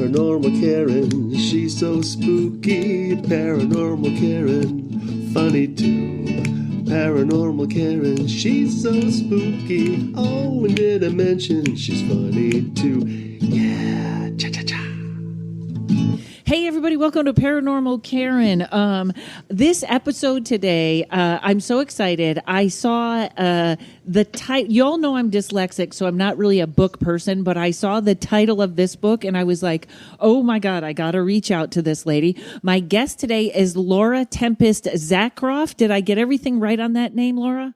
Paranormal Karen, she's so spooky. Paranormal Karen, funny too. Paranormal Karen, she's so spooky. Oh, and did I mention she's funny too? Yeah, cha-cha-cha. Hey, everybody, welcome to Paranormal Karen. This episode today, I'm so excited. I saw the title. You all know I'm dyslexic, so I'm not really a book person, but I saw the title of this book, and I was like, oh, my God, I got to reach out to this lady. My guest today is Laura Tempest Zakroff. Did I get everything right on that name, Laura?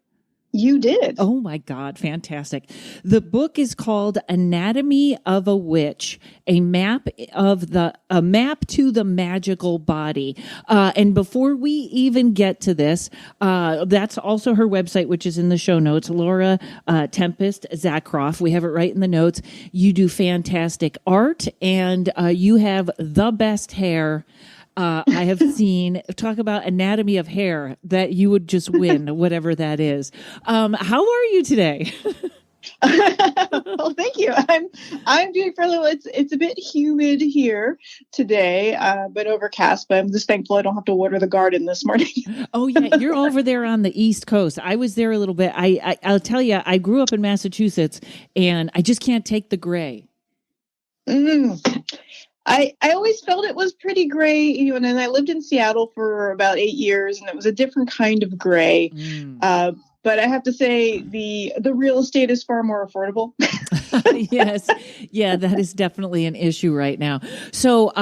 You did. Oh, my God. Fantastic. The book is called Anatomy of a Witch, a map to the magical body. And before we even get to this, that's also her website, which is in the show notes, Laura Tempest Zakroff. We have it right in the notes. You do fantastic art, and you have the best hair I have seen. Talk about anatomy of hair, that you would just win, whatever that is. How are you today? Well, thank you. I'm doing fairly well. It's a bit humid here today, but overcast. But I'm just thankful I don't have to water the garden this morning. Oh yeah, you're over there on the East Coast. I was there a little bit. I'll tell you, I grew up in Massachusetts, and I just can't take the gray. I always felt it was pretty gray, and then I lived in Seattle for about 8 years, and it was a different kind of gray. But I have to say the real estate is far more affordable. Yes. Yeah, that is definitely an issue right now. So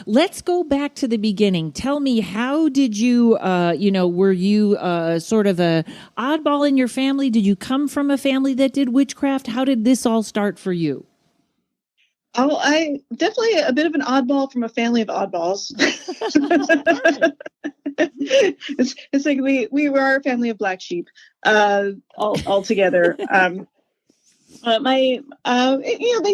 let's go back to the beginning. Tell me, how did you, were you sort of a oddball in your family? Did you come from a family that did witchcraft? How did this all start for you? Oh, I definitely a bit of an oddball from a family of oddballs. It's like we were a family of black sheep, all together. They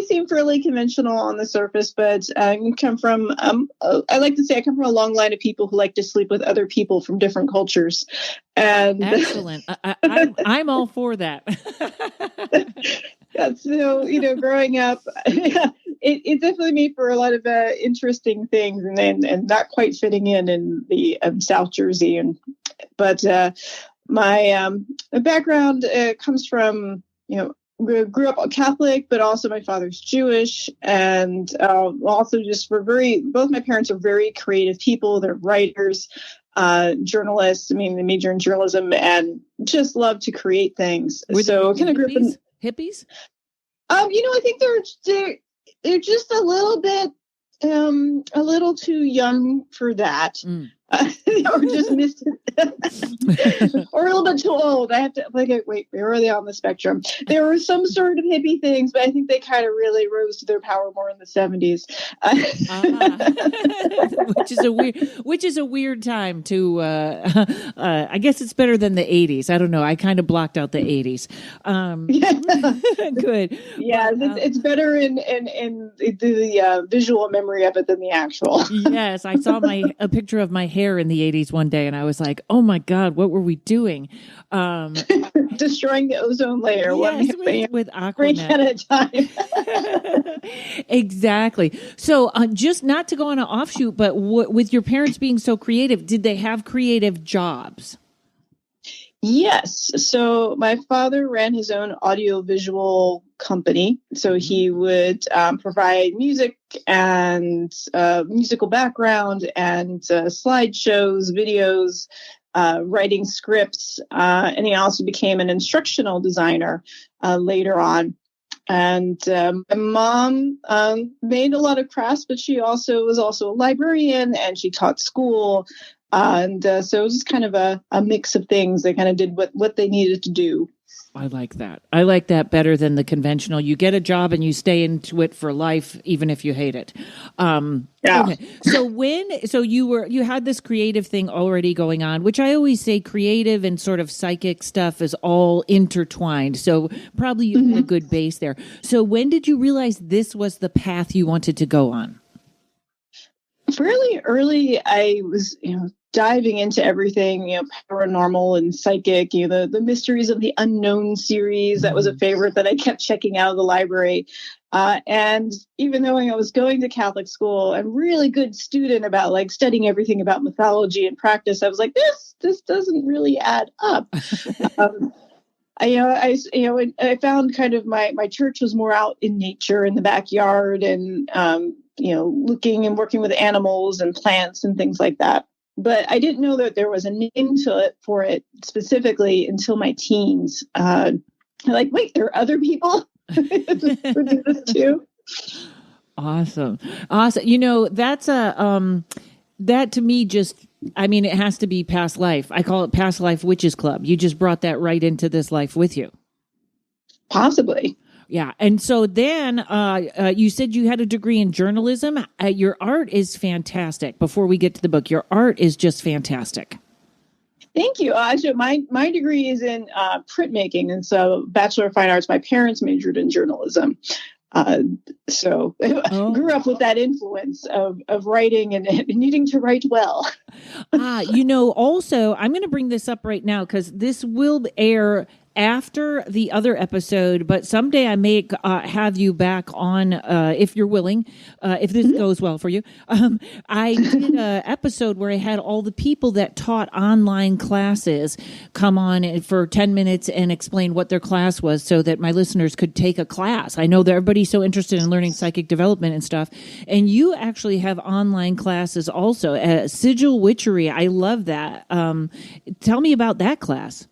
seem fairly conventional on the surface, but I come from, I like to say I come from a long line of people who like to sleep with other people from different cultures. And excellent. I'm all for that. Yeah, so, growing up, it definitely made for a lot of interesting things, and not quite fitting in the South Jersey. But my background comes from, grew up Catholic, but also my father's Jewish, and also just both my parents are very creative people. They're writers, journalists. I mean, they major in journalism and just love to create things. So kind of grew up in hippies. I think they're just a little bit, a little too young for that. Or just missed it. Or a little bit too old. I have to wait, where are they on the spectrum? There were some sort of hippie things, but I think they kind of really rose to their power more in the 70s. Which is a weird time to I guess it's better than the 80s. I don't know. I kind of blocked out the 80s. Good. Yeah, it's better in the visual memory of it than the actual. Yes, I saw a picture of my hair in the 80s one day, and I was like, oh my God, what were we doing? Destroying the ozone layer. Yes, with Aquanet. At a time. Exactly. So just not to go on an offshoot, but with your parents being so creative, did they have creative jobs? Yes. So my father ran his own audiovisual company. So he would provide music and musical background and slideshows, videos, writing scripts. And he also became an instructional designer later on. And my mom made a lot of crafts, but she was also a librarian, and she taught school. And so it was just kind of a mix of things. They kind of did what they needed to do. I like that. I like that better than the conventional. You get a job and you stay into it for life, even if you hate it. Yeah. Okay. So you had this creative thing already going on, which I always say creative and sort of psychic stuff is all intertwined. So probably you had a good base there. So when did you realize this was the path you wanted to go on? Fairly early, I was, diving into everything, paranormal and psychic, the Mysteries of the Unknown series. That was a favorite that I kept checking out of the library. And even though I was going to Catholic school, I'm really good student about like studying everything about mythology and practice. I was like, this doesn't really add up. I found kind of my church was more out in nature in the backyard and, looking and working with animals and plants and things like that. But I didn't know that there was a name for it specifically until my teens. Like, wait, there are other people who do this too. Awesome. That's that to me it has to be past life. I call it past life witches club. You just brought that right into this life with you. Possibly. Yeah. And so then you said you had a degree in journalism. Your art is fantastic. Before we get to the book, your art is just fantastic. Thank you. So my degree is in printmaking, and so Bachelor of Fine Arts. My parents majored in journalism. So grew up with that influence of writing and needing to write well. Also, I'm going to bring this up right now because this will air after the other episode, but someday I may have you back on if you're willing, if this goes well for you. I did an episode where I had all the people that taught online classes come on for 10 minutes and explain what their class was so that my listeners could take a class. I know that everybody's so interested in learning psychic development and stuff. And you actually have online classes also. Sigil Witchery, I love that. Tell me about that class.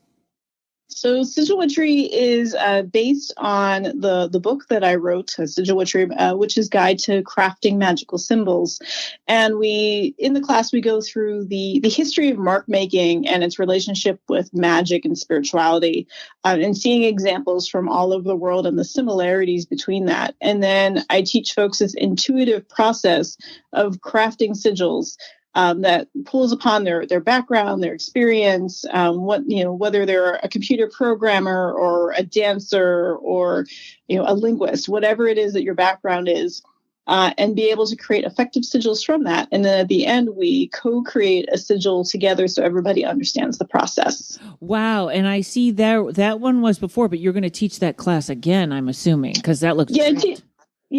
So Sigil Witchery is based on the book that I wrote, Sigil Witchery, Witch's Guide to Crafting Magical Symbols. And in the class, we go through the history of mark making and its relationship with magic and spirituality, and seeing examples from all over the world and the similarities between that. And then I teach folks this intuitive process of crafting sigils that pulls upon their background, their experience, whether they're a computer programmer or a dancer or, a linguist, whatever it is that your background is, and be able to create effective sigils from that. And then at the end, we co-create a sigil together so everybody understands the process. Wow. And I see that one was before, but you're going to teach that class again, I'm assuming, because that looks great.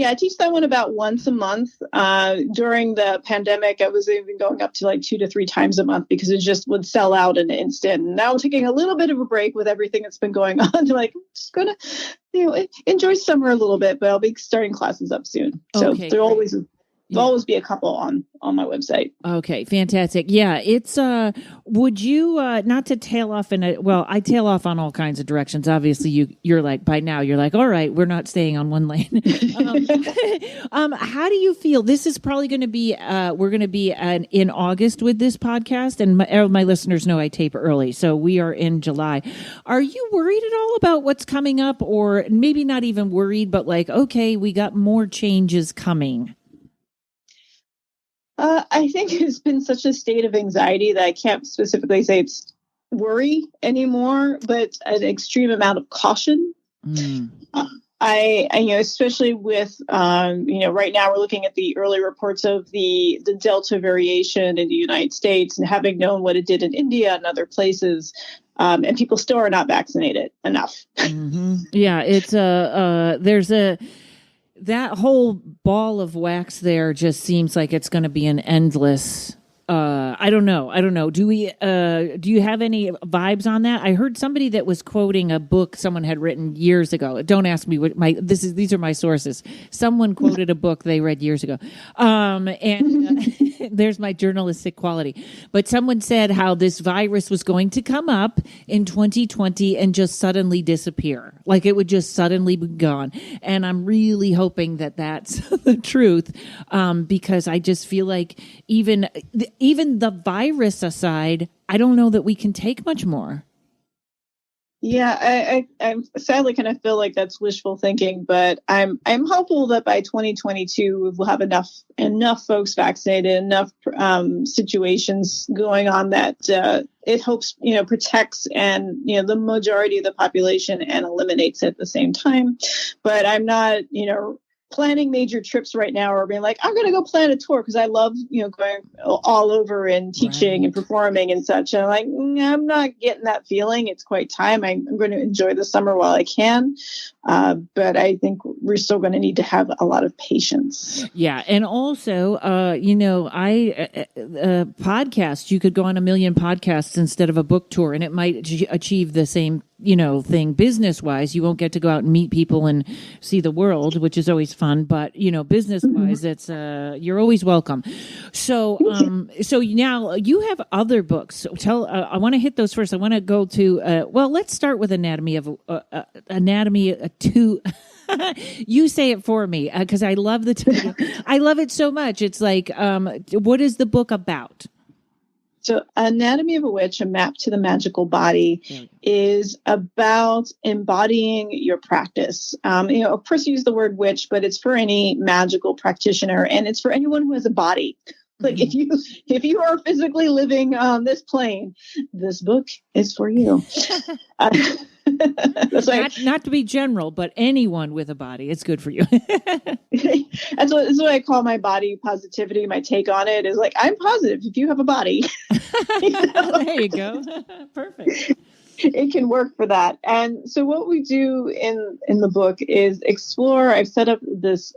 I teach that one about once a month. During the pandemic, I was even going up to like 2 to 3 times a month because it just would sell out in an instant. And now I'm taking a little bit of a break with everything that's been going on. Like, I'm just going to, enjoy summer a little bit, but I'll be starting classes up soon. So there'll always be a couple on my website. Okay, fantastic. Yeah, it's would you not to tail off I tail off on all kinds of directions. Obviously you're like, by now you're like, all right, we're not staying on one lane. How do you feel? This is probably going to be we're going to be in August with this podcast, and my listeners know I tape early, so we are in July. Are you worried at all about what's coming up, or maybe not even worried, but like, okay, we got more changes coming? I think it's been such a state of anxiety that I can't specifically say it's worry anymore, but an extreme amount of caution. I especially with, right now we're looking at the early reports of the Delta variation in the United States, and having known what it did in India and other places, and people still are not vaccinated enough. Mm-hmm. Yeah, it's that whole ball of wax there just seems like it's going to be an endless. I don't know. Do you have any vibes on that? I heard somebody that was quoting a book someone had written years ago. Don't ask me what these are my sources. Someone quoted a book they read years ago. There's my journalistic quality. But someone said how this virus was going to come up in 2020 and just suddenly disappear. Like it would just suddenly be gone. And I'm really hoping that that's the truth, because I just feel like even the virus aside, I don't know that we can take much more. Yeah, I sadly kind of feel like that's wishful thinking, but I'm hopeful that by 2022 we'll have enough folks vaccinated, enough situations going on that it hopes protects and the majority of the population and eliminates it at the same time. But I'm not planning major trips right now, or being like, I'm going to go plan a tour because I love, going all over and teaching and performing and such. And I'm like, I'm not getting that feeling. It's quite time. I'm going to enjoy the summer while I can. But I think we're still going to need to have a lot of patience. Yeah. And also, podcasts, you could go on a million podcasts instead of a book tour, and it might achieve the same thing business wise. You won't get to go out and meet people and see the world, which is always fun, but business wise, it's you're always welcome. So so now you have other books. So I want to hit those first. I want to go to let's start with Anatomy 2. You say it for me, because I love the title. I love it so much. It's like, what is the book about? So Anatomy of a Witch, A Map to the Magical Body, is about embodying your practice. Of course, you use the word witch, but it's for any magical practitioner, and it's for anyone who has a body. Like if you are physically living on this plane, this book is for you. That's not to be general, but anyone with a body, it's good for you. That's what I call my body positivity. My take on it is like, I'm positive if you have a body. There you go. Perfect. It can work for that. And so what we do in the book is explore. I've set up this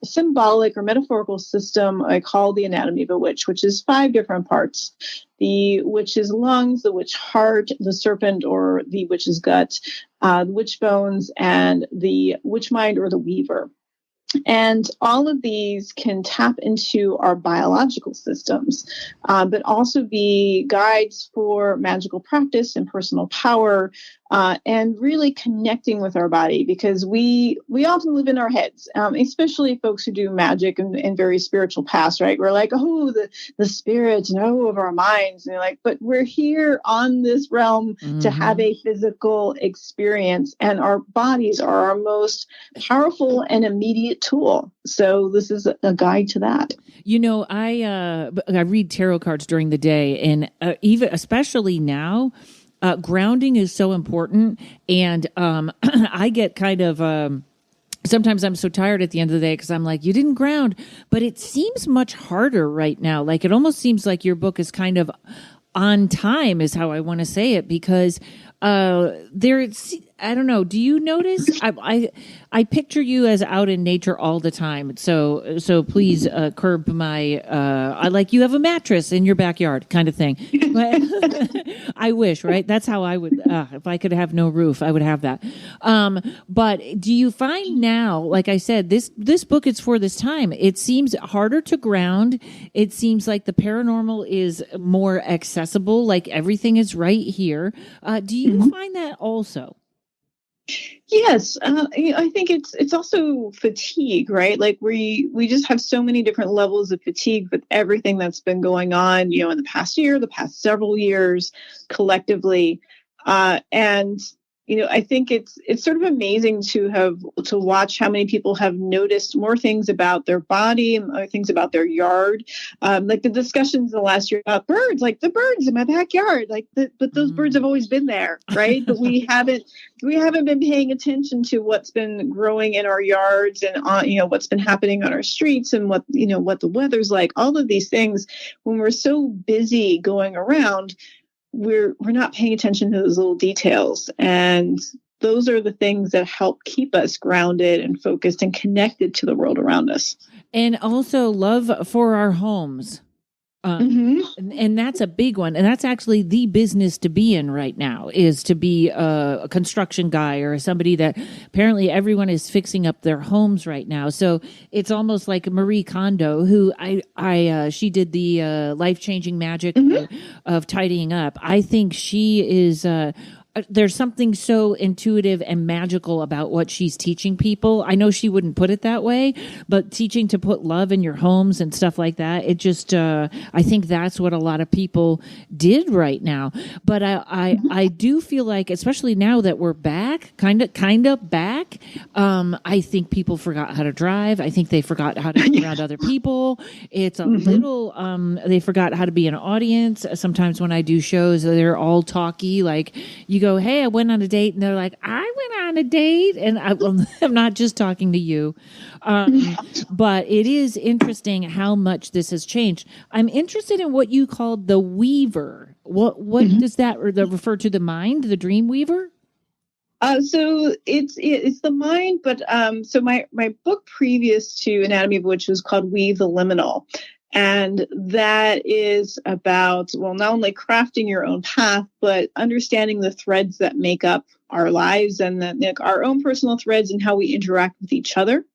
symbolic or metaphorical system I call the Anatomy of a Witch, which is 5 different parts. The witch's lungs, the witch heart, the serpent or the witch's gut, the witch bones, and the witch mind or the weaver. And all of these can tap into our biological systems, but also be guides for magical practice and personal power, and really connecting with our body, because we often live in our heads, especially folks who do magic and very spiritual paths, right? We're like, oh, the spirits know of our minds. And you're like, but we're here on this realm to have a physical experience, and our bodies are our most powerful and immediate tool. So this is a guide to that. I read tarot cards during the day, and especially now, grounding is so important. And I get kind of sometimes I'm so tired at the end of the day because I'm like, you didn't ground, but it seems much harder right now. Like it almost seems like your book is kind of on time, is how I want to say it, because I don't know. Do you notice? I picture you as out in nature all the time. So please curb my. I like you have a mattress in your backyard, kind of thing. But I wish, right? That's how I would. If I could have no roof, I would have that. But do you find now, like I said, this book is for this time. It seems harder to ground. It seems like the paranormal is more accessible. Like everything is right here. Do you find that also? Yes, I think it's also fatigue, right? Like we just have so many different levels of fatigue with everything that's been going on, in the past year, the past several years, collectively, and I think it's sort of amazing to watch how many people have noticed more things about their body and other things about their yard, like the discussions in the last year about birds, like the birds in my backyard, but those birds have always been there, right? But we haven't been paying attention to what's been growing in our yards and what's been happening on our streets and what the weather's like. All of these things, when we're so busy going around, we're not paying attention to those little details. And those are the things that help keep us grounded and focused and connected to the world around us. And also love for our homes. And that's a big one. And that's actually the business to be in right now, is to be a construction guy or somebody that apparently everyone is fixing up their homes right now. So it's almost like Marie Kondo, who she did the life-changing magic of tidying up. I think she is there's something so intuitive and magical about what she's teaching people. I know she wouldn't put it that way, but teaching to put love in your homes and stuff like that, it just, I think that's what a lot of people did right now. But I do feel like, especially now that we're back, kind of back, I think people forgot how to drive. I think they forgot how to be around other people. It's a little, they forgot how to be an audience. Sometimes when I do shows, they're all talky, like, you go, hey, I went on a date, and they're like, I went on a date, and I'm not just talking to you, but it is interesting how much this has changed. I'm interested in what you called the weaver. What does that refer to? The mind, the dream weaver? So it's the mind, but so my book previous to Anatomy of Witch was called Weave the Liminal. And that is about, well, not only crafting your own path, but understanding the threads that make up our lives and our own personal threads and how we interact with each other.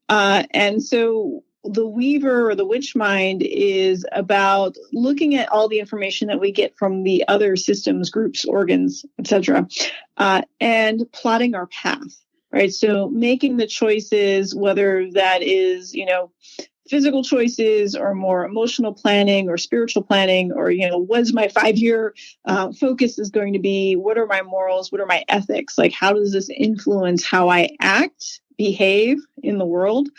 And so the weaver or the witch mind is about looking at all the information that we get from the other systems, groups, organs, etc., and plotting our path, right? So making the choices, whether that is, physical choices or more emotional planning or spiritual planning, or, what's my 5-year focus is going to be? What are my morals? What are my ethics? Like, how does this influence how I act, behave in the world?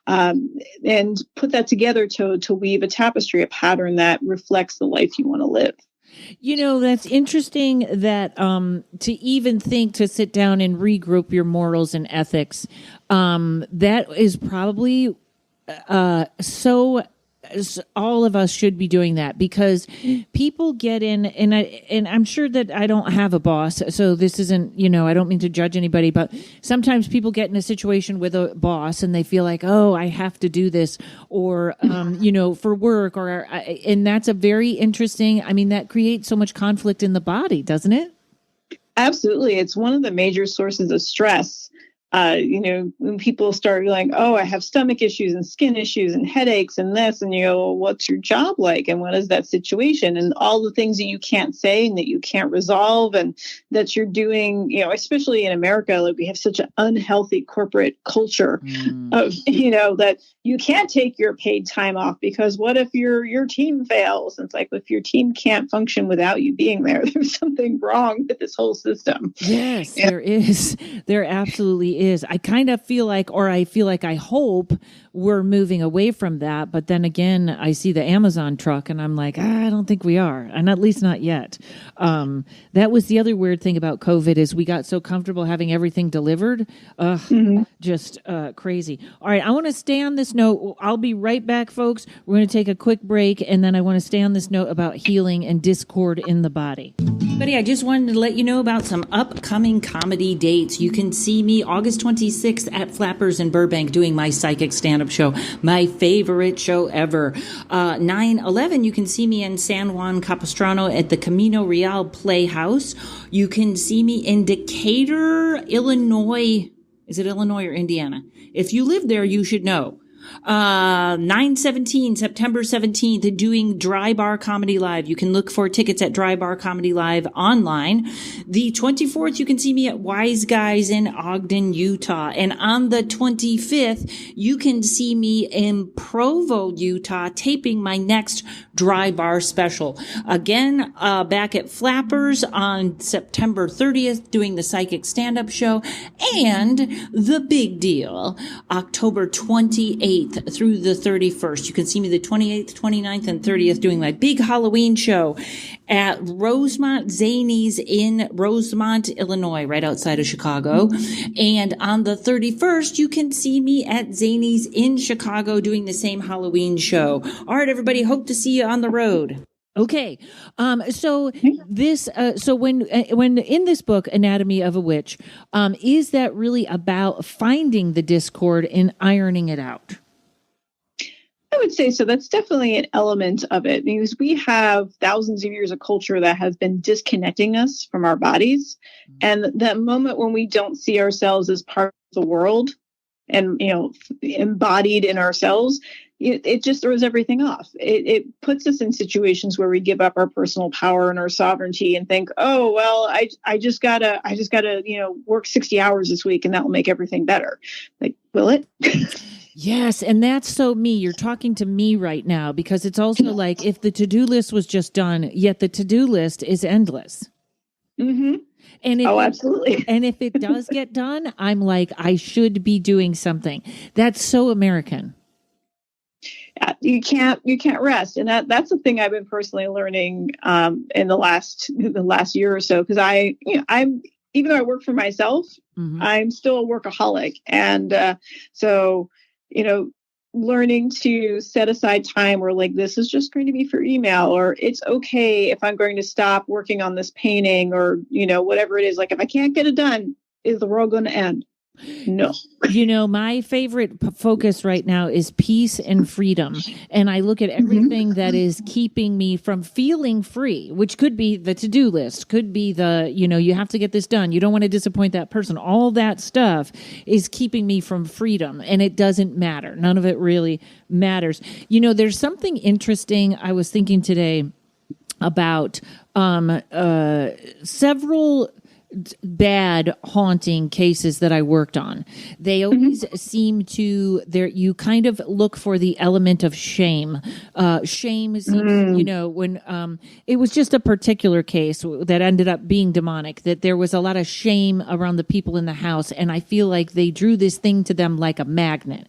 And put that together to weave a tapestry, a pattern that reflects the life you want to live. That's interesting that to even think to sit down and regroup your morals and ethics, that is probably all of us should be doing that, because people get in, and I'm sure that I don't have a boss, so this isn't, I don't mean to judge anybody, but sometimes people get in a situation with a boss and they feel like, oh, I have to do this, or for work, and that's a very interesting. I mean, that creates so much conflict in the body, doesn't it? Absolutely, it's one of the major sources of stress. When people start like, oh, I have stomach issues and skin issues and headaches and this, and you go, well, what's your job like? And what is that situation? And all the things that you can't say and that you can't resolve and that you're doing, especially in America, like we have such an unhealthy corporate culture of, that you can't take your paid time off because what if your team fails? And it's like, if your team can't function without you being there, there's something wrong with this whole system. Yes, there is. There absolutely is. I kind of feel like, I hope we're moving away from that. But then again, I see the Amazon truck and I'm like, I don't think we are. And at least not yet. That was the other weird thing about COVID is we got so comfortable having everything delivered. Just crazy. All right. I want to stay on this note. I'll be right back, folks. We're going to take a quick break. And then I want to stay on this note about healing and discord in the body. Buddy, I just wanted to let you know about some upcoming comedy dates. You can see me August 26th at Flappers in Burbank doing my psychic stand-up show, my favorite show ever. 9/11, you can see me in San Juan Capistrano at the Camino Real Playhouse. You can see me in Decatur, Illinois. Is it Illinois or Indiana? If you live there, you should know. 9/17, September 17th, doing Dry Bar Comedy Live. You can look for tickets at Dry Bar Comedy Live online. The 24th, you can see me at Wise Guys in Ogden, Utah. And on the 25th, you can see me in Provo, Utah, taping my next Dry Bar special. Again, back at Flappers on September 30th, doing the psychic stand-up show. And the big deal, October 28th through the 31st. You can see me the 28th, 29th, and 30th doing my big Halloween show at Rosemont Zanies in Rosemont, Illinois, right outside of Chicago. And on the 31st, you can see me at Zanies in Chicago doing the same Halloween show. All right, everybody, hope to see you on the road. Okay. So when in this book, Anatomy of a Witch, is that really about finding the discord and ironing it out? I would say so. That's definitely an element of it because we have thousands of years of culture that has been disconnecting us from our bodies. And that moment when we don't see ourselves as part of the world and, embodied in ourselves, it just throws everything off. It puts us in situations where we give up our personal power and our sovereignty and think, oh, well, I just gotta, work 60 hours this week and that will make everything better. Like, will it? Yes, and that's so me. You're talking to me right now because it's also like if the to-do list was just done, yet the to-do list is endless. Mm-hmm. And absolutely. And if it does get done, I'm like, I should be doing something. That's so American. you can't rest. And that's the thing I've been personally learning in the last year or so, because I'm, even though I work for myself, I'm still a workaholic. And so, learning to set aside time where like, this is just going to be for email, or it's okay if I'm going to stop working on this painting, or, whatever it is. Like, if I can't get it done, is the world going to end? No. My favorite focus right now is peace and freedom. And I look at everything that is keeping me from feeling free, which could be the to-do list, could be the, you have to get this done. You don't want to disappoint that person. All that stuff is keeping me from freedom, and it doesn't matter. None of it really matters. There's something interesting I was thinking today about several bad haunting cases that I worked on. They always seem to you kind of look for the element of shame. Shame seems, when it was just a particular case that ended up being demonic, that there was a lot of shame around the people in the house, and I feel like they drew this thing to them like a magnet.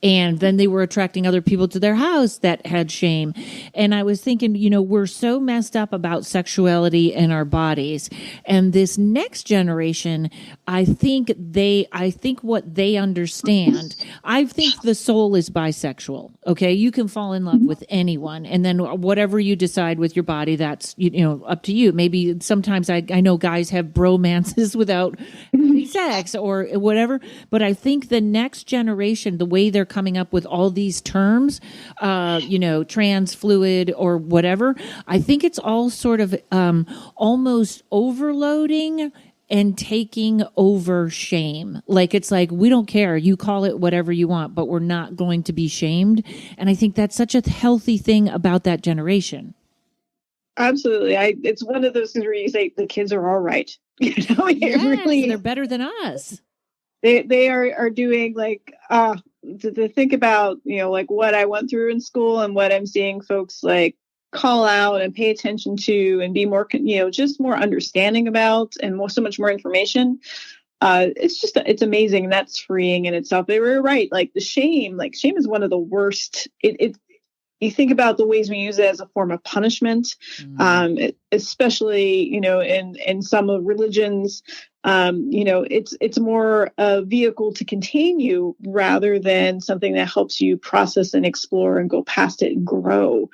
And then they were attracting other people to their house that had shame. And I was thinking, we're so messed up about sexuality and our bodies. And this next generation, I think what they understand, I think the soul is bisexual. Okay. You can fall in love with anyone. And then whatever you decide with your body, that's, up to you. Maybe sometimes I know guys have bromances without sex or whatever. But I think the next generation, the way they're coming up with all these terms, trans, fluid, or whatever, I think it's all sort of almost overloading and taking over shame. Like, it's like, we don't care. You call it whatever you want, but we're not going to be shamed. And I think that's such a healthy thing about that generation. Absolutely. It's one of those things where you say the kids are all right. Yes, really, they're better than us. They are doing like, to think about, like what I went through in school and what I'm seeing folks like call out and pay attention to and be more, just more understanding about, and so much more information. It's amazing. And that's freeing in itself. They were right. Like shame is one of the worst. You think about the ways we use it as a form of punishment, especially, in some of religions, it's more a vehicle to contain you rather than something that helps you process and explore and go past it and grow.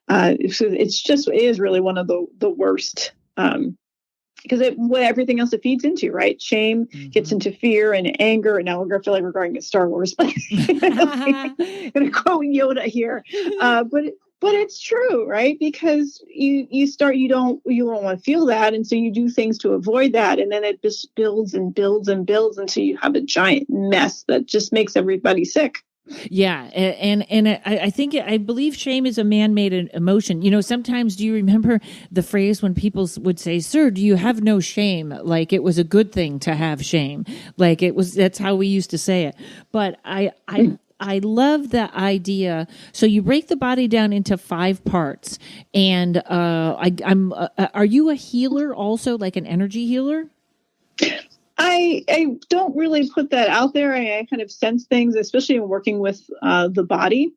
So it is really one of the worst, because everything else it feeds into, right? Shame gets into fear and anger. And now we're going to feel like we're going to Star Wars. But I'm going to quote Yoda here. But it's true, right? Because you don't want to feel that. And so you do things to avoid that. And then it just builds and builds and builds until you have a giant mess that just makes everybody sick. Yeah. And I believe shame is a man-made emotion. Sometimes, do you remember the phrase when people would say, "Sir, do you have no shame?" Like it was a good thing to have shame. Like that's how we used to say it. But I love the idea. So you break the body down into 5 parts, and are you a healer also, like an energy healer? I don't really put that out there. I kind of sense things, especially in working with the body.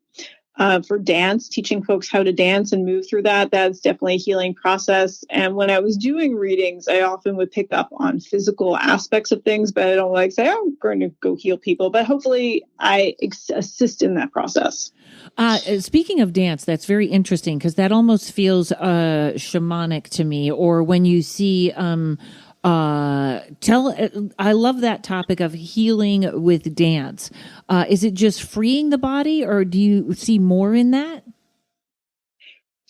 For dance, teaching folks how to dance and move through that's definitely a healing process. And when I was doing readings, I often would pick up on physical aspects of things, but I don't like say, I'm going to go heal people. But hopefully I assist in that process. Speaking of dance, that's very interesting because that almost feels shamanic to me. Or when you see... I love that topic of healing with dance. Is it just freeing the body, or do you see more in that?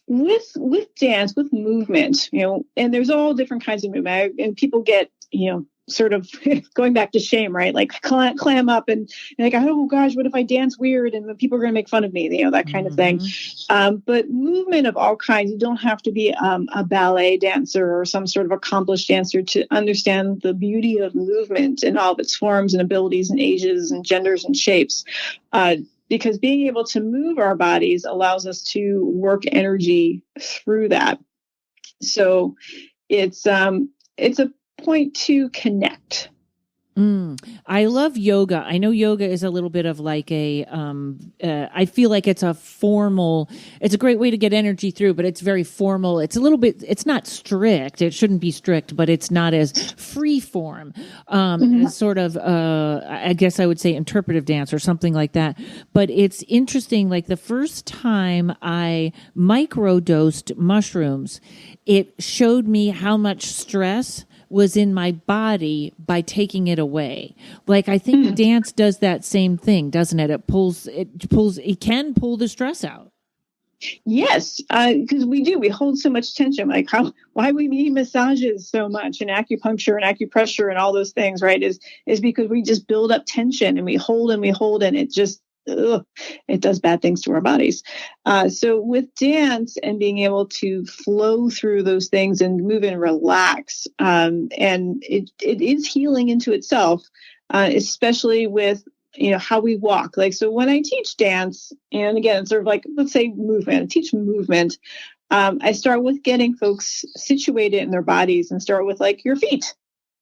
With dance, with movement, and there's all different kinds of movement, and people get, sort of going back to shame, right? Like clam up and like, oh gosh, what if I dance weird and people are going to make fun of me, that kind of thing. But movement of all kinds, you don't have to be a ballet dancer or some sort of accomplished dancer to understand the beauty of movement in all of its forms and abilities and ages and genders and shapes. Because being able to move our bodies allows us to work energy through that. So it's a point to connect. I love yoga. I know yoga is a little bit of like I feel like it's a great way to get energy through, but it's very formal. It's a little bit, it's not strict. It shouldn't be strict, but it's not as free form. It's sort of, I guess I would say interpretive dance or something like that. But it's interesting. Like the first time I microdosed mushrooms, it showed me how much stress was in my body by taking it away. Like I think dance does that same thing, doesn't it? It can pull the stress out. Yes, because we hold so much tension. Like why we need massages so much and acupuncture and acupressure and all those things, right? Is because we just build up tension and we hold and it just, it does bad things to our bodies. So with dance and being able to flow through those things and move and relax, and it is healing into itself, especially with, how we walk. Like, so when I teach dance, and again, it's sort of like, let's say movement, I teach movement. I start with getting folks situated in their bodies and start with like your feet.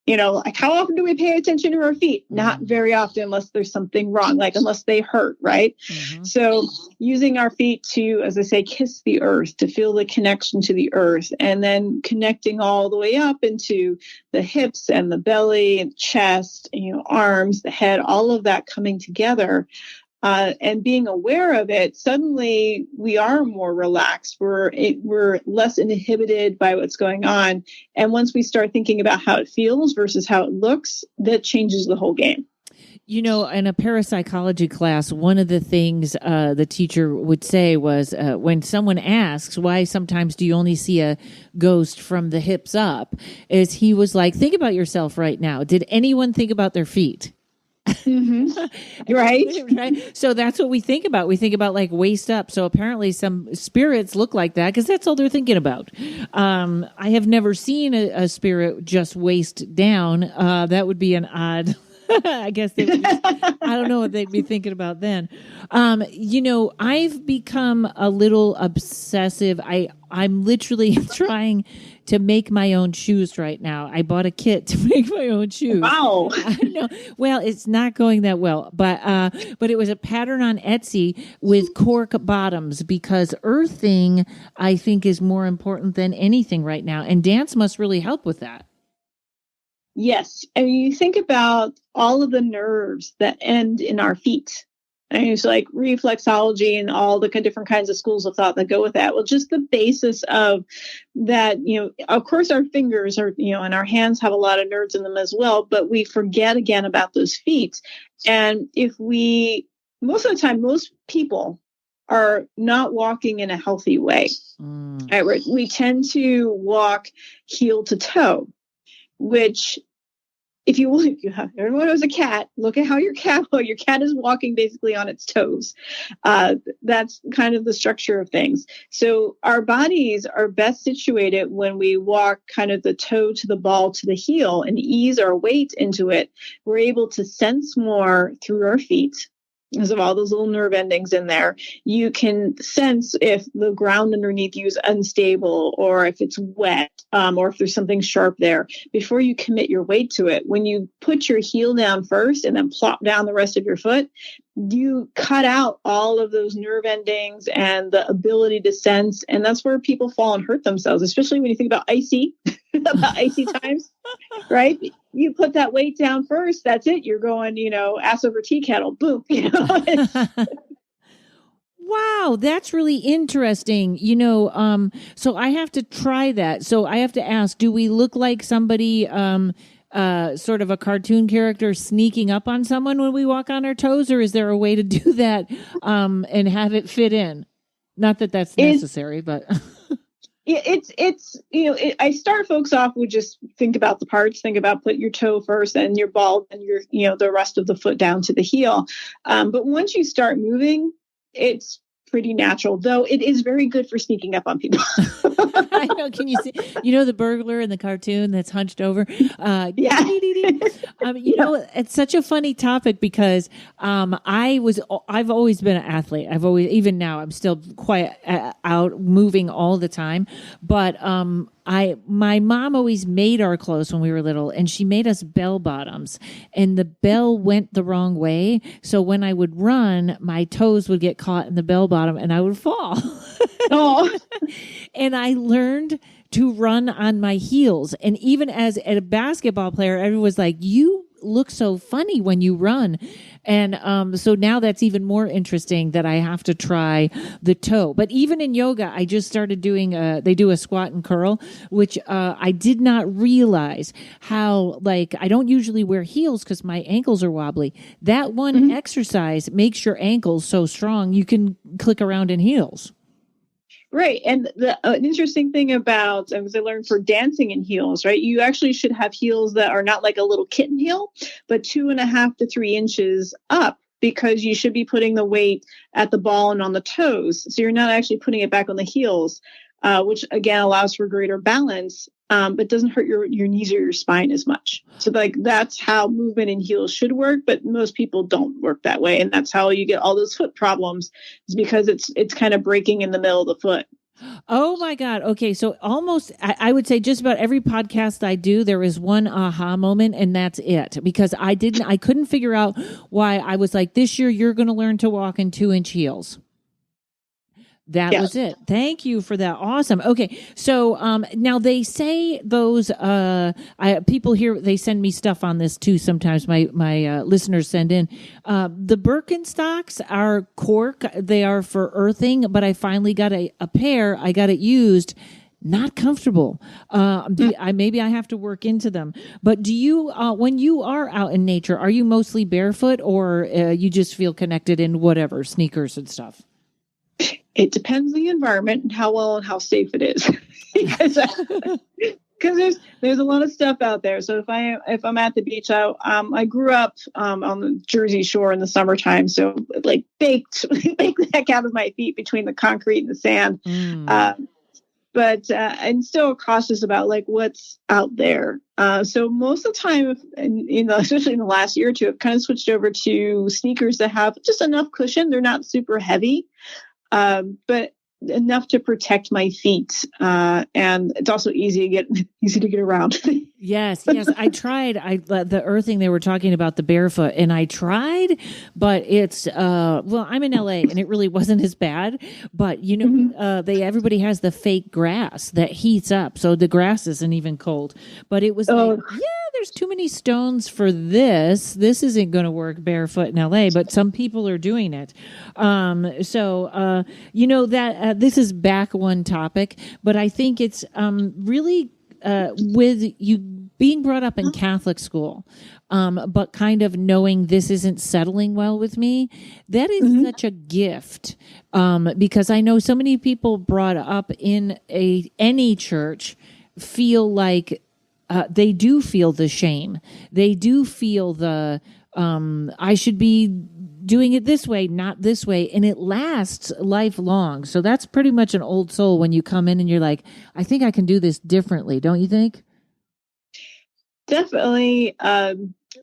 Like how often do we pay attention to our feet? Not very often, unless there's something wrong, like unless they hurt, right? So using our feet to, as I say, kiss the earth, to feel the connection to the earth, and then connecting all the way up into the hips and the belly and chest, arms, the head, all of that coming together. And being aware of it, suddenly we are more relaxed. We're less inhibited by what's going on. And once we start thinking about how it feels versus how it looks, that changes the whole game. In a parapsychology class, one of the things the teacher would say was when someone asks, why sometimes do you only see a ghost from the hips up, is he was like, think about yourself right now. Did anyone think about their feet? Right. So that's what we think about. We think about like waist up. So apparently some spirits look like that because that's all they're thinking about. I have never seen a spirit just waist down. That would be an odd. I guess they would I don't know what they'd be thinking about then. I've become a little obsessive. I'm literally trying to make my own shoes right now. I bought a kit to make my own shoes. Wow. I know. Well, it's not going that well, but it was a pattern on Etsy with cork bottoms because earthing, I think, is more important than anything right now. And dance must really help with that. Yes. And you think about all of the nerves that end in our feet. And it's like reflexology and all the different kinds of schools of thought that go with that. Well, just the basis of that, of course, our fingers are, and our hands have a lot of nerves in them as well, but we forget again about those feet. And most of the time, most people are not walking in a healthy way. Right? We tend to walk heel to toe, which if everyone knows a cat, look at how your cat is walking basically on its toes. That's kind of the structure of things. So our bodies are best situated when we walk kind of the toe to the ball to the heel and ease our weight into it. We're able to sense more through our feet. Because of all those little nerve endings in there, you can sense if the ground underneath you is unstable or if it's wet or if there's something sharp there before you commit your weight to it. When you put your heel down first and then plop down the rest of your foot, you cut out all of those nerve endings and the ability to sense. And that's where people fall and hurt themselves, especially when you think about icy times, right? You put that weight down first. That's it. You're going, ass over tea kettle. Boom. Wow, that's really interesting. So I have to try that. So I have to ask, do we look like somebody, sort of a cartoon character sneaking up on someone when we walk on our toes, or is there a way to do that and have it fit in? Not that that's necessary, but... I start folks off with just think about the parts, think about put your toe first and your ball and your, the rest of the foot down to the heel. But once you start moving, it's pretty natural, though it is very good for sneaking up on people. I know. Can you see, the burglar in the cartoon that's hunched over? Yeah. It's such a funny topic because I've always been an athlete. Even now, I'm still quite out moving all the time. But my mom always made our clothes when we were little, and she made us bell bottoms, and the bell went the wrong way. So when I would run, my toes would get caught in the bell bottom and I would fall. Oh, And I learned to run on my heels. And even as a basketball player, everyone was like, you look so funny when you run. And so now that's even more interesting that I have to try the toe. But even in yoga, I just started doing, they do a squat and curl, which I did not realize how, like, I don't usually wear heels because my ankles are wobbly. That one exercise makes your ankles so strong you can click around in heels. right. And the interesting thing about, as I learned for dancing in heels, right, you actually should have heels that are not like a little kitten heel, but 2.5 to 3 inches up, because you should be putting the weight at the ball and on the toes. So you're not actually putting it back on the heels, which again allows for greater balance, but doesn't hurt your knees or your spine as much. So like that's how movement in heels should work, but most people don't work that way. And that's how you get all those foot problems, is because it's kind of breaking in the middle of the foot. Oh my God. Okay. So almost, I would say just about every podcast I do, there is one aha moment, and that's it. Because I couldn't figure out why I was like, this year you're going to learn to walk in 2-inch heels. That was it. Thank you for that. Awesome. Okay. So now they say those people here, they send me stuff on this too. Sometimes my listeners send in the Birkenstocks are cork. They are for earthing, but I finally got a pair. I got it used. Not comfortable. Maybe I have to work into them. But do you, when you are out in nature, are you mostly barefoot, or you just feel connected in whatever sneakers and stuff? It depends on the environment and how well and how safe it is. Because there's a lot of stuff out there. So if I'm at the beach, I grew up on the Jersey Shore in the summertime, so like baked the heck out of my feet between the concrete and the sand. But I'm still cautious about like what's out there. So most of the time, especially in the last year or two, I've kind of switched over to sneakers that have just enough cushion. They're not super heavy, but enough to protect my feet. And it's also easy to get around. Yes. I tried. The earthing, they were talking about the barefoot, and I tried, but it's I'm in LA, and it really wasn't as bad. But everybody has the fake grass that heats up, so the grass isn't even cold. But it was there's too many stones for this. This isn't going to work barefoot in LA, but some people are doing it. This is back one topic, but I think it's really with you being brought up in Catholic school, but kind of knowing this isn't settling well with me. That is such a gift, because I know so many people brought up in any church feel like they do feel the shame. They do feel the I should be doing it this way, not this way. And it lasts lifelong. So that's pretty much an old soul when you come in and you're like, I think I can do this differently. Don't you think? Definitely.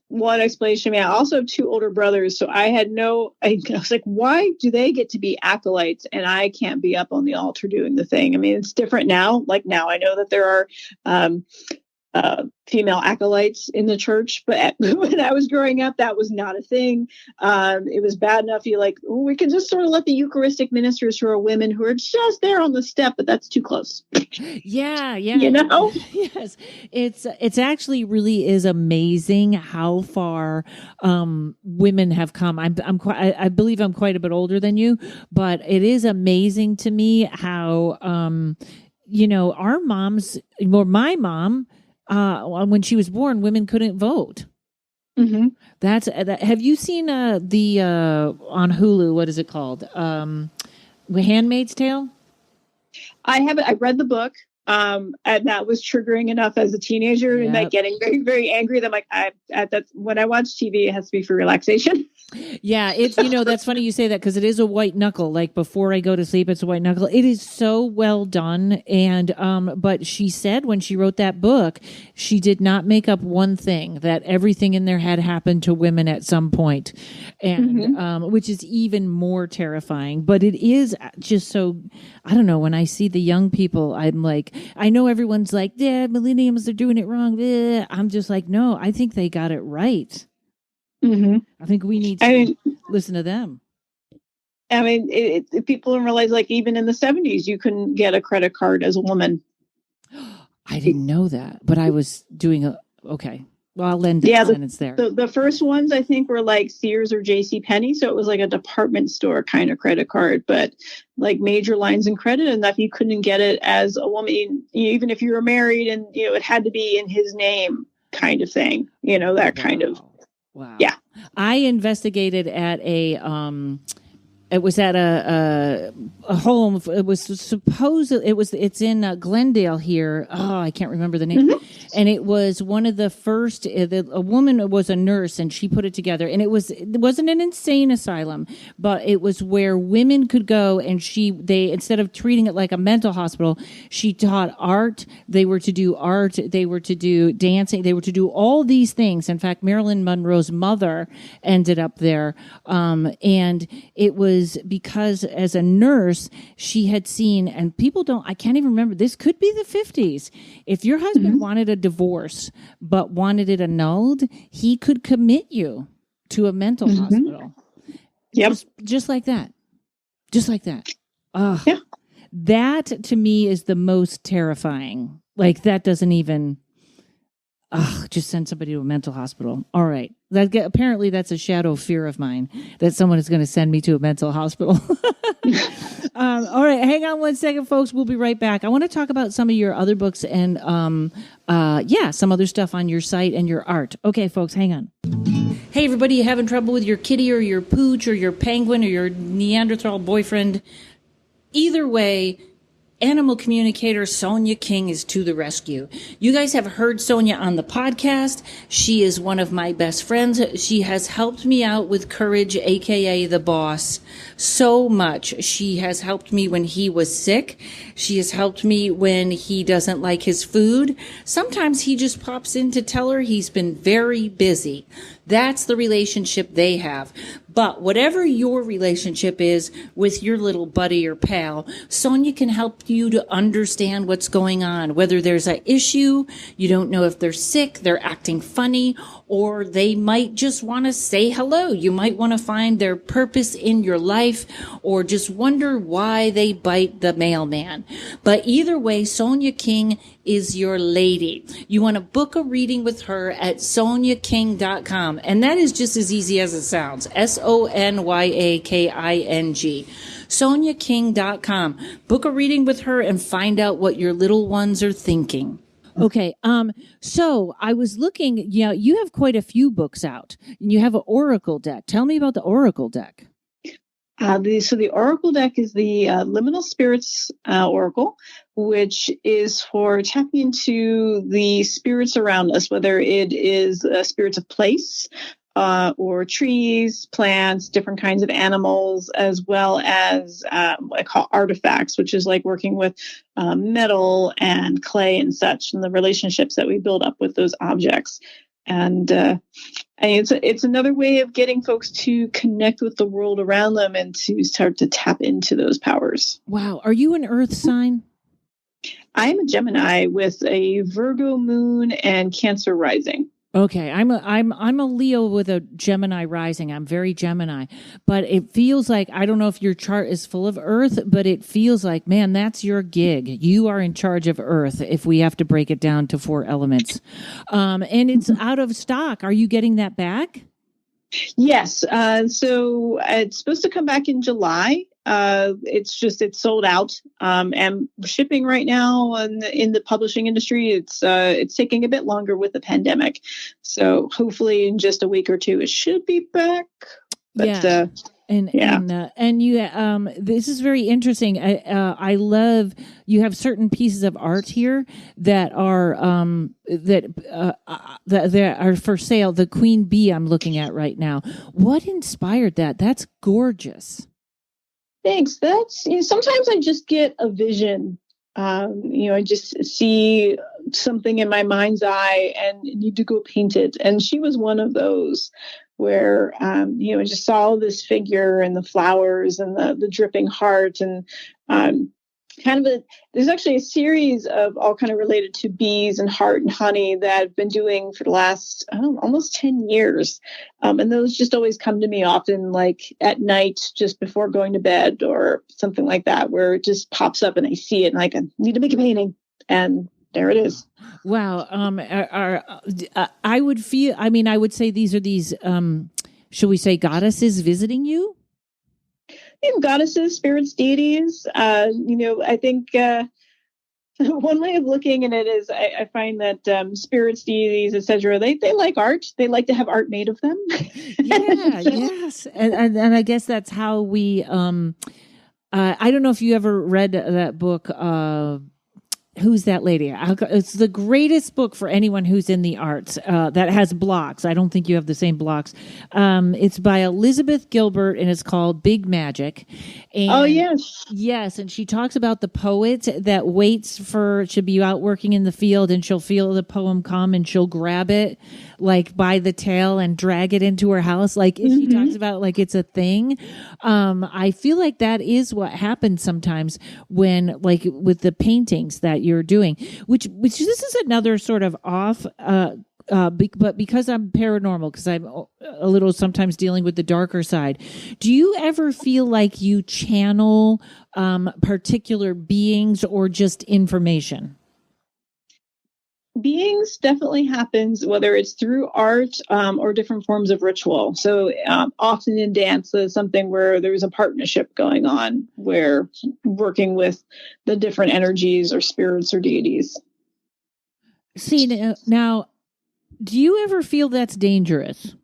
One explanation. I also have 2 older brothers. So I was like, why do they get to be acolytes and I can't be up on the altar doing the thing? I mean, it's different now. Like now I know that there are female acolytes in the church, but when I was growing up, that was not a thing. It was bad enough. We can just sort of let the Eucharistic ministers, who are women who are just there on the step, but that's too close. Yeah. Yes. It's actually really is amazing how far women have come. I believe I'm quite a bit older than you, but it is amazing to me how our moms, or my mom, when she was born, women couldn't vote. Mm-hmm. Have you seen the on Hulu? What is it called? Handmaid's Tale. I haven't. I read the book, and that was triggering enough as a teenager, and like getting very, very angry. That when I watch TV, it has to be for relaxation. Yeah, it's that's funny you say that, because it is a white knuckle. Like before I go to sleep, it's a white knuckle. It is so well done, and but she said when she wrote that book, she did not make up one thing. That everything in there had happened to women at some point, and which is even more terrifying. But it is just so. I don't know. When I see the young people, I'm like, I know everyone's like, yeah, millenniums, they're doing it wrong. Bleh. I'm just like, no, I think they got it right. Mm-hmm. I think we need to listen to them. I mean, people don't realize, like, even in the 70s, you couldn't get a credit card as a woman. I didn't know that, but I was doing okay. Well, I'll lend a sentence there. The first ones, I think, were like Sears or JCPenney. So it was like a department store kind of credit card, but like major lines of credit, enough you couldn't get it as a woman, even if you were married, and, it had to be in his name kind of thing, that kind of. Wow. Yeah. I investigated at it was at a home. It was it's in Glendale here. Oh, I can't remember the name. Mm-hmm. And it was one of the first, a woman was a nurse, and she put it together. And it wasn't an insane asylum, but it was where women could go, and they, instead of treating it like a mental hospital, she taught art. They were to do art. They were to do dancing. They were to do all these things. In fact, Marilyn Monroe's mother ended up there. And it was because as a nurse, she had seen, and I can't even remember, this could be the 50s. If your husband wanted a divorce, but wanted it annulled, he could commit you to a mental hospital. Yep. Just like that. Just like that. Yeah. That to me is the most terrifying. Like, that doesn't even, just send somebody to a mental hospital. All right. Apparently that's a shadow fear of mine, that someone is going to send me to a mental hospital. All right. Hang on one second, folks. We'll be right back. I want to talk about some of your other books and, some other stuff on your site and your art. Okay, folks, hang on. Hey, everybody, you having trouble with your kitty or your pooch or your penguin or your Neanderthal boyfriend? Either way, animal communicator Sonia King is to the rescue. You guys have heard Sonia on the podcast. She is one of my best friends. She has helped me out with Courage, aka the boss, so much. She has helped me when he was sick. She has helped me when he doesn't like his food. Sometimes he just pops in to tell her he's been very busy. That's the relationship they have. But whatever your relationship is with your little buddy or pal, Sonia can help you to understand what's going on. Whether there's an issue, you don't know if they're sick, they're acting funny, or they might just want to say hello. You might want to find their purpose in your life, or just wonder why they bite the mailman. But either way, Sonia King is your lady. You want to book a reading with her at soniaking.com. And that is just as easy as it sounds. SONYAKING. soniaking.com. Book a reading with her and find out what your little ones are thinking. Okay. So I was looking, you have quite a few books out, and you have an oracle deck. Tell me about the oracle deck. So the oracle deck is the Liminal Spirits Oracle, which is for tapping into the spirits around us, whether it is spirits of place, or trees, plants, different kinds of animals, as well as what I call artifacts, which is like working with metal and clay and such, and the relationships that we build up with those objects. And it's another way of getting folks to connect with the world around them and to start to tap into those powers. Wow. Are you an earth sign? I'm a Gemini with a Virgo moon and Cancer rising. Okay, I'm a Leo with a Gemini rising. I'm very Gemini, but it feels like, I don't know if your chart is full of Earth, but it feels like, man, that's your gig. You are in charge of Earth if we have to break it down to 4 elements. And it's out of stock. Are you getting that back? Yes. So it's supposed to come back in July. It's sold out. And shipping right now in the publishing industry, it's taking a bit longer with the pandemic. So hopefully in just a week or two, it should be back. But, yeah. And you, this is very interesting. I love, you have certain pieces of art here that are, that are for sale. The Queen Bee I'm looking at right now. What inspired that? That's gorgeous. Thanks. That's, sometimes I just get a vision. I just see something in my mind's eye and need to go paint it. And she was one of those where, I just saw this figure and the flowers and the dripping heart. And there's actually a series of all kind of related to bees and heart and honey that I've been doing for the last almost 10 years. And those just always come to me often, like at night, just before going to bed or something like that, where it just pops up and I see it and I need to make a painting. And there it is. Wow. I would say these are shall we say goddesses visiting you? Goddesses, spirits, deities. I think one way of looking at it is I find that spirits, deities, etc. They like art. They like to have art made of them. Yeah, yes, and I guess that's how we. I don't know if you ever read that book. Who's that lady? It's the greatest book for anyone who's in the arts that has blocks. I don't think you have the same blocks. It's by Elizabeth Gilbert, and it's called Big Magic. And, oh, yes. Yes, and she talks about the poet that waits should be out working in the field, and she'll feel the poem come, and she'll grab it, like, by the tail and drag it into her house. Like, she talks about it like it's a thing. I feel like that is what happens sometimes when, like, with the paintings that you're doing, which this is another sort of off, but because I'm paranormal, because I'm a little sometimes dealing with the darker side, do you ever feel like you channel particular beings or just information? Beings definitely happens, whether it's through art or different forms of ritual. So often in dance, there's something where there's a partnership going on, where working with the different energies or spirits or deities. See, now, do you ever feel that's dangerous?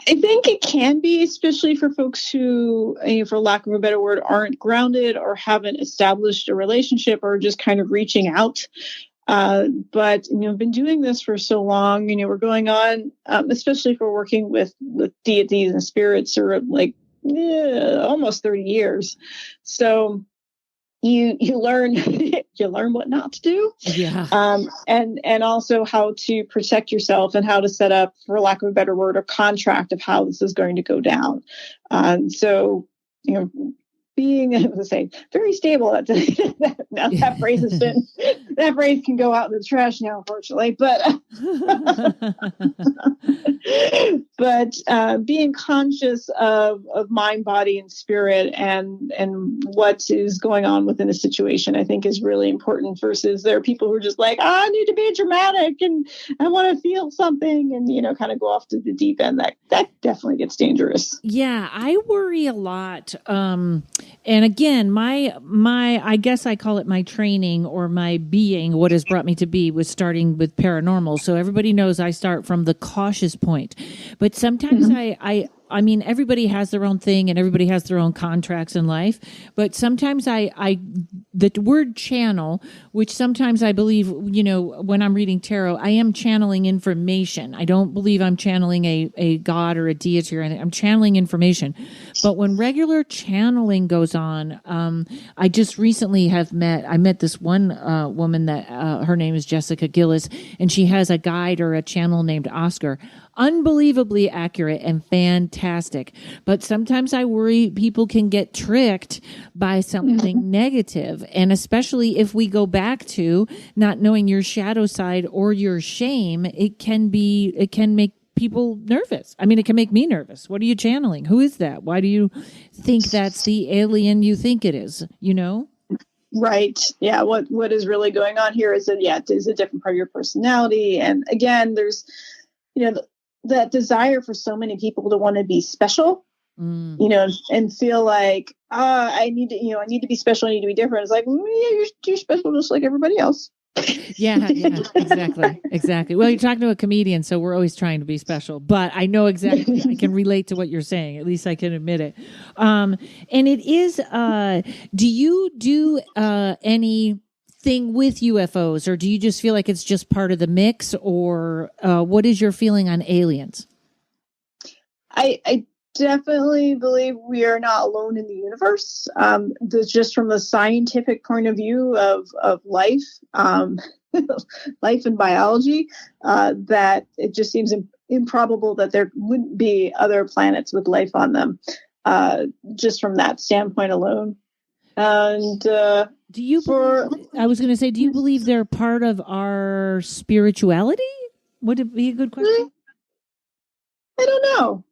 I think it can be, especially for folks who, for lack of a better word, aren't grounded or haven't established a relationship or just kind of reaching out. But, I've been doing this for so long, we're going on, especially for working with deities and spirits, or like almost 30 years. So you learn you learn what not to do, and also how to protect yourself and how to set up, for lack of a better word, a contract of how this is going to go down. So being, I was say, very stable. Now that phrase that phrase can go out in the trash now, unfortunately. But being conscious of mind, body, and spirit, and what is going on within a situation, I think is really important. Versus there are people who are just like, I need to be dramatic and I want to feel something, and kind of go off to the deep end. That definitely gets dangerous. Yeah, I worry a lot. And again, my I guess I call it my training or my being. What has brought me to be was starting with paranormal. So everybody knows I start from the cautious point. But sometimes I mean, everybody has their own thing and everybody has their own contracts in life. But sometimes the word channel, which sometimes I believe, when I'm reading tarot, I am channeling information. I don't believe I'm channeling a god or a deity or anything. I'm channeling information. But when regular channeling goes on, I just recently I met this one woman that her name is Jessica Gillis, and she has a guide or a channel named Oscar. Unbelievably accurate and fantastic. But sometimes I worry people can get tricked by something negative. And especially if we go back to not knowing your shadow side or your shame, it can make people nervous. I mean, it can make me nervous. What are you channeling? Who is that? Why do you think that's the alien you think it is? Right. Yeah. What is really going on here is it is a different part of your personality. And again, there's, that desire for so many people to want to be special, and feel like, I need to be special. I need to be different. It's like, you're special just like everybody else. Yeah, exactly. Well, you're talking to a comedian, so we're always trying to be special, but I know exactly, I can relate to what you're saying. At least I can admit it. And it is, do you do anything with UFOs, or do you just feel like it's just part of the mix, or what is your feeling on aliens? I definitely believe we are not alone in the universe. Just from the scientific point of view of life, life and biology, that it just seems improbable that there wouldn't be other planets with life on them, just from that standpoint alone. And do you I was going to say, do you believe they're part of our spirituality? Would it be a good question? I don't know.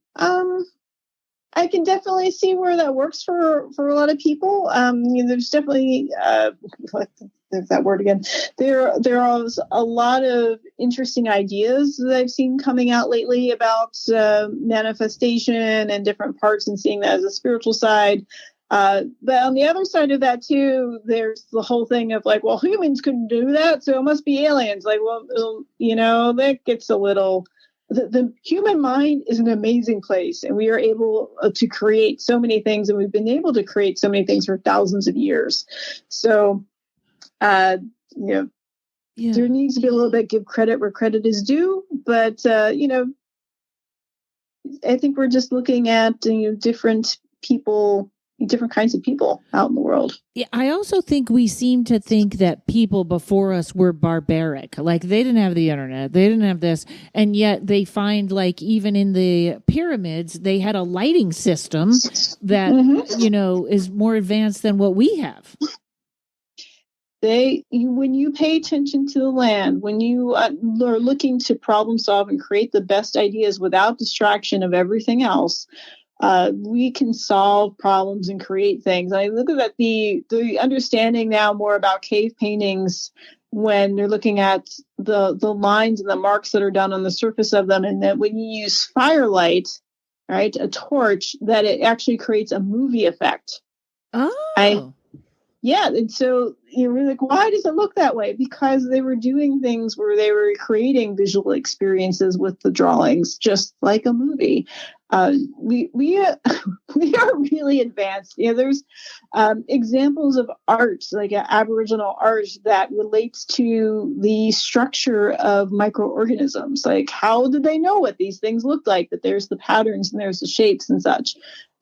I can definitely see where that works for a lot of people. There's definitely there's that word again. There are a lot of interesting ideas that I've seen coming out lately about manifestation and different parts, and seeing that as a spiritual side. But on the other side of that too, there's the whole thing of like, well, humans couldn't do that, so it must be aliens. Like, well, that gets a little. The human mind is an amazing place, and we are able to create so many things, and we've been able to create so many things for thousands of years. So, there needs to be a little bit, give credit where credit is due. But, I think we're just looking at, different people, different kinds of people out in the world. Yeah, I also think we seem to think that people before us were barbaric. Like, they didn't have the internet, they didn't have this, and yet they find, like, even in the pyramids, they had a lighting system that, is more advanced than what we have. When you pay attention to the land, when you are looking to problem solve and create the best ideas without distraction of everything else, we can solve problems and create things. I look at the understanding now more about cave paintings, when they're looking at the lines and the marks that are done on the surface of them, and that when you use firelight, right, a torch, that it actually creates a movie effect. Oh. Yeah, and so we're like, why does it look that way? Because they were doing things where they were creating visual experiences with the drawings, just like a movie. We are really advanced. There's examples of art, like Aboriginal art, that relates to the structure of microorganisms. Like, how did they know what these things looked like? That there's the patterns and there's the shapes and such.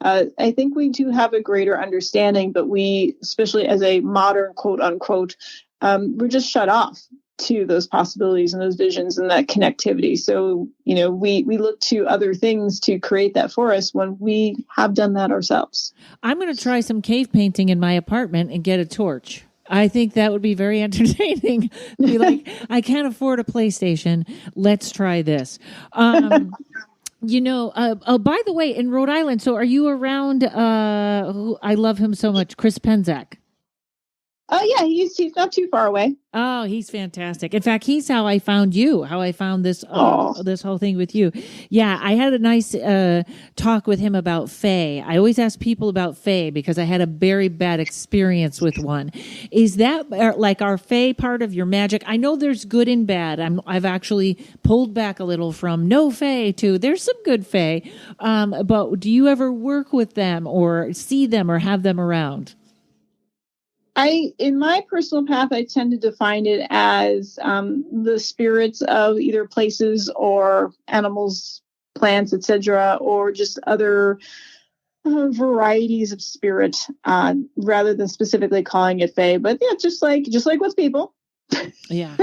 I think we do have a greater understanding, but we, especially as a modern quote unquote, we're just shut off to those possibilities and those visions and that connectivity. So, we look to other things to create that for us when we have done that ourselves. I'm going to try some cave painting in my apartment and get a torch. I think that would be very entertaining. Be like, I can't afford a PlayStation. Let's try this. By the way, in Rhode Island, so are you around, I love him so much, Chris Penzak? Oh, yeah, he's not too far away. Oh, he's fantastic. In fact, he's how I found you, how I found this this whole thing with you. Yeah, I had a nice talk with him about Fae. I always ask people about Fae because I had a very bad experience with one. Is that like our Fae part of your magic? I know there's good and bad. I've actually pulled back a little from no Fae to there's some good Fae. But do you ever work with them or see them or have them around? In my personal path, I tend to define it as the spirits of either places or animals, plants, etc., or just other varieties of spirit, rather than specifically calling it fae. But yeah, just like with people. Yeah.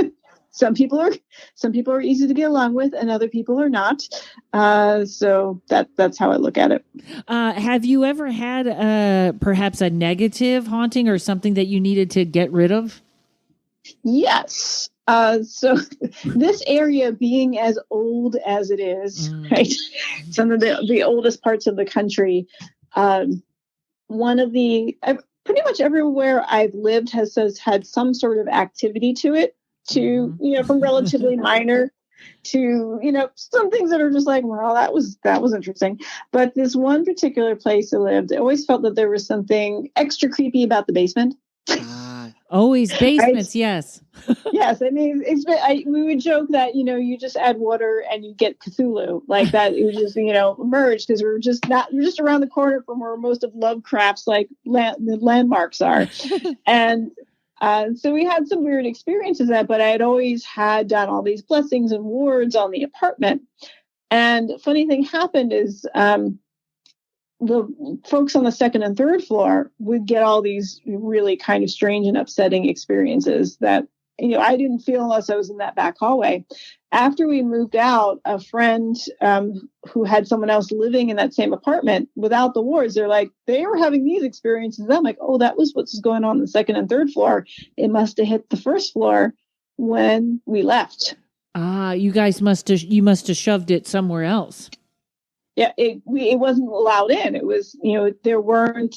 Some people are easy to get along with, and other people are not. So that's how I look at it. Have you ever had perhaps a negative haunting or something that you needed to get rid of? Yes. So this area being as old as it is, right? Some of the oldest parts of the country. Pretty much everywhere I've lived has had some sort of activity to it. From relatively minor to, some things that are just like, well, that was interesting. But this one particular place I lived, I always felt that there was something extra creepy about the basement. Always basements, yes. Yes, I mean, we would joke that, you just add water and you get Cthulhu. Like that, it would just, emerge because we're just around the corner from where most of Lovecraft's the landmarks are. And so we had some weird experiences but I had always had done all these blessings and wards on the apartment. And funny thing happened is the folks on the second and third floor would get all these really kind of strange and upsetting experiences that I didn't feel unless I was in that back hallway. After we moved out, a friend who had someone else living in that same apartment without the wards, they're like, they were having these experiences. I'm like, oh, that was what's going on the second and third floor. It must have hit the first floor when we left. You guys must have shoved it somewhere else. Yeah, it wasn't allowed in. It was, there wasn't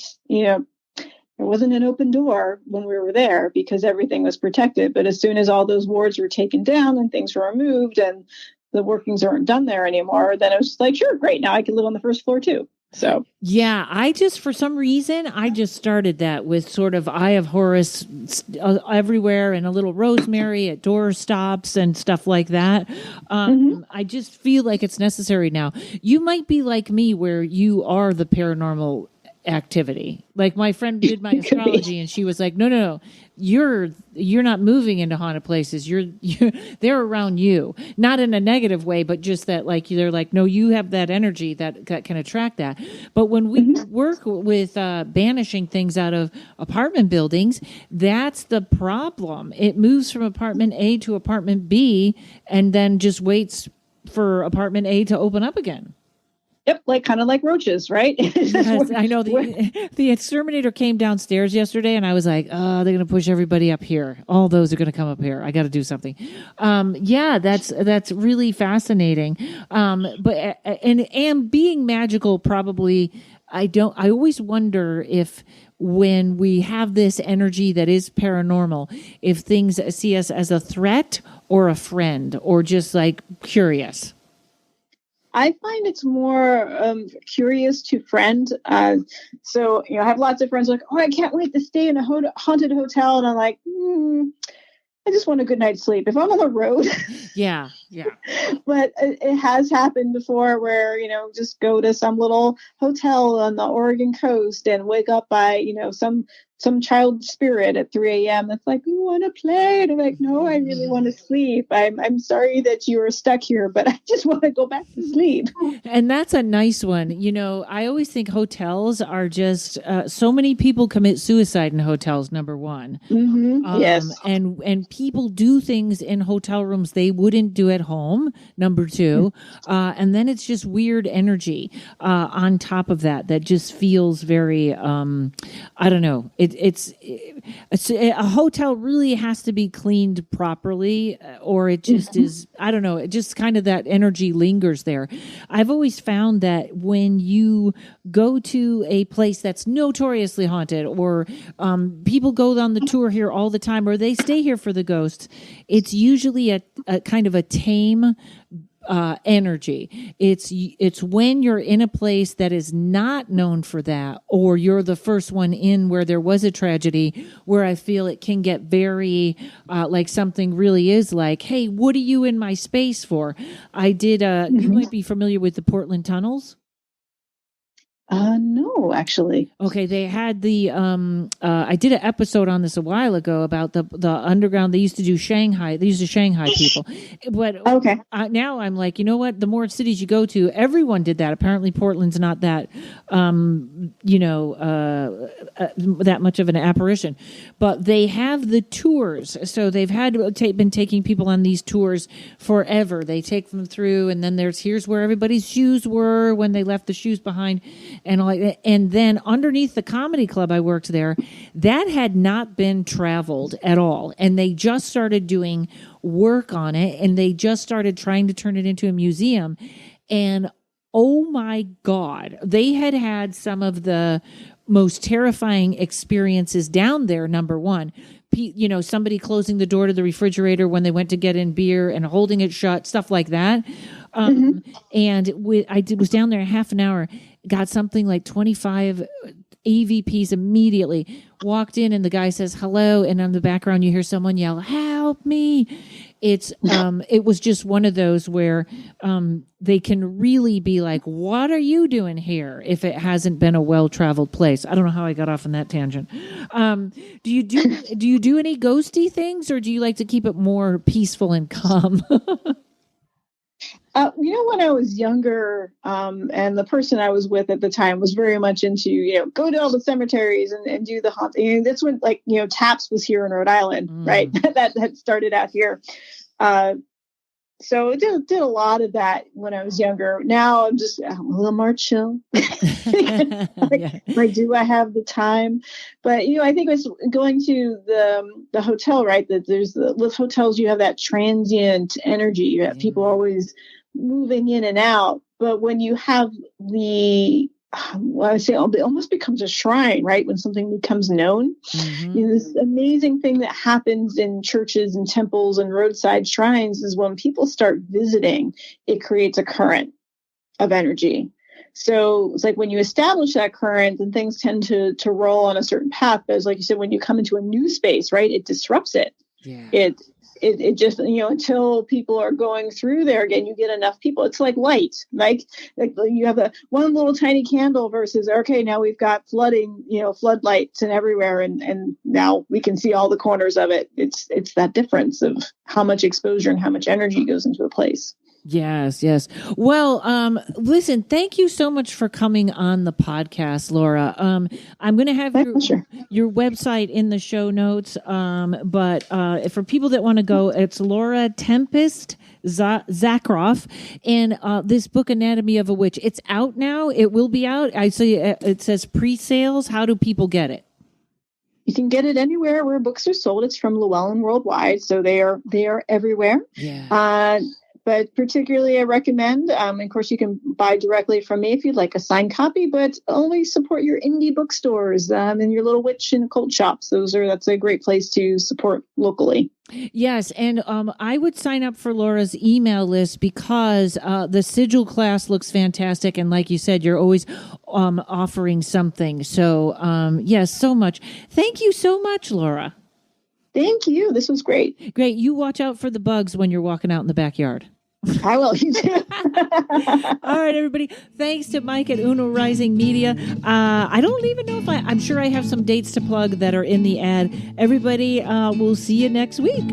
an open door when we were there because everything was protected. But as soon as all those wards were taken down and things were removed and the workings aren't done there anymore, then it was like, sure, great. Now I can live on the first floor too. So, yeah, for some reason, I just started that with sort of Eye of Horus everywhere and a little rosemary at door stops and stuff like that. I just feel like it's necessary now. You might be like me where you are the paranormal activity. Like my friend did my astrology and she was like, no, you're not moving into haunted places. They're around you, not in a negative way, but just that like, they're like, no, you have that energy that can attract that. But when we work with banishing things out of apartment buildings, that's the problem. It moves from apartment A to apartment B and then just waits for apartment A to open up again. Yep, kind of like roaches, right? Yes, I know. The exterminator came downstairs yesterday, and I was like, "Oh, they're going to push everybody up here. All those are going to come up here. I got to do something." Yeah, that's really fascinating. But being magical, probably. I always wonder if when we have this energy that is paranormal, if things see us as a threat or a friend, or just like curious. I find it's more curious to friend. So, I have lots of friends like, oh, I can't wait to stay in a haunted hotel. And I'm like, I just want a good night's sleep. If I'm on the road. Yeah. But it has happened before where, just go to some little hotel on the Oregon coast and wake up by, some child spirit at 3 a.m. that's like, you want to play? And I'm like, no, I really want to sleep. I'm sorry that you were stuck here, but I just want to go back to sleep. And that's a nice one. I always think hotels are just, so many people commit suicide in hotels, number one. Yes. And people do things in hotel rooms they wouldn't do at home, number two. And then it's just weird energy on top of that just feels very, I don't know. It's a hotel really has to be cleaned properly, or it just is. I don't know. It just kind of that energy lingers there. I've always found that when you go to a place that's notoriously haunted, or people go on the tour here all the time, or they stay here for the ghosts, it's usually a kind of a tame energy. It's when you're in a place that is not known for that, or you're the first one in where there was a tragedy, where I feel it can get very like something really is like, hey, what are you in my space for? I did you might be familiar with the Portland tunnels. No, actually. Okay, they had the I did an episode on this a while ago about the underground. They used to do Shanghai. They used to Shanghai people, but okay. Now I'm like, you know what? The more cities you go to, everyone did that. Apparently, Portland's not that that much of an apparition, but they have the tours. So they've been taking people on these tours forever. They take them through, and then here's where everybody's shoes were when they left the shoes behind. And then underneath the comedy club I worked there, that had not been traveled at all. And they just started doing work on it, and they just started trying to turn it into a museum. And oh my God, they had some of the most terrifying experiences down there, number one. Somebody closing the door to the refrigerator when they went to get in beer and holding it shut, stuff like that. And I was down there half an hour, got something like 25 EVPs immediately, walked in, and the guy says hello, and on the background you hear someone yell, help me. It was just one of those where they can really be like, what are you doing here, if it hasn't been a well-traveled place. I don't know how I got off on that tangent. Do you do any ghosty things, or do you like to keep it more peaceful and calm? When I was younger, and the person I was with at the time was very much into, go to all the cemeteries and do the haunting. That's when, TAPS was here in Rhode Island, right? that started out here. So I did a lot of that when I was younger. Now I'm a little more chill. I have the time, but I think it's going to the hotel, right? That with hotels, you have that transient energy. You have people always moving in and out. But when you have I say it almost becomes a shrine, right? When something becomes known, this amazing thing that happens in churches and temples and roadside shrines is when people start visiting, it creates a current of energy. So it's like when you establish that current, then things tend to roll on a certain path. But as like you said, when you come into a new space, right, it disrupts it. Yeah. It just, until people are going through there again, you get enough people. It's like light, like you have one little tiny candle versus, okay, now we've got floodlights and everywhere. And now we can see all the corners of it. It's that difference of how much exposure and how much energy goes into a place. Yes. Well, listen, thank you so much for coming on the podcast, Laura. I'm going to have your website in the show notes. But for people that want to go, it's Laura Tempest Zakroff, and this book, Anatomy of a Witch. It's out now. It will be out. I see it says pre-sales. How do people get it? You can get it anywhere where books are sold. It's from Llewellyn Worldwide, so they are everywhere. Yeah. But particularly I recommend, of course, you can buy directly from me if you'd like a signed copy, but always support your indie bookstores and your little witch and occult shops. That's a great place to support locally. Yes, and I would sign up for Laura's email list because the sigil class looks fantastic, and like you said, you're always offering something. So, yes, so much. Thank you so much, Laura. Thank you. This was great. Great. You watch out for the bugs when you're walking out in the backyard. I will. You too. All right, everybody. Thanks to Mike at Uno Rising Media. I don't even know if I'm sure I have some dates to plug that are in the ad. Everybody, we'll see you next week.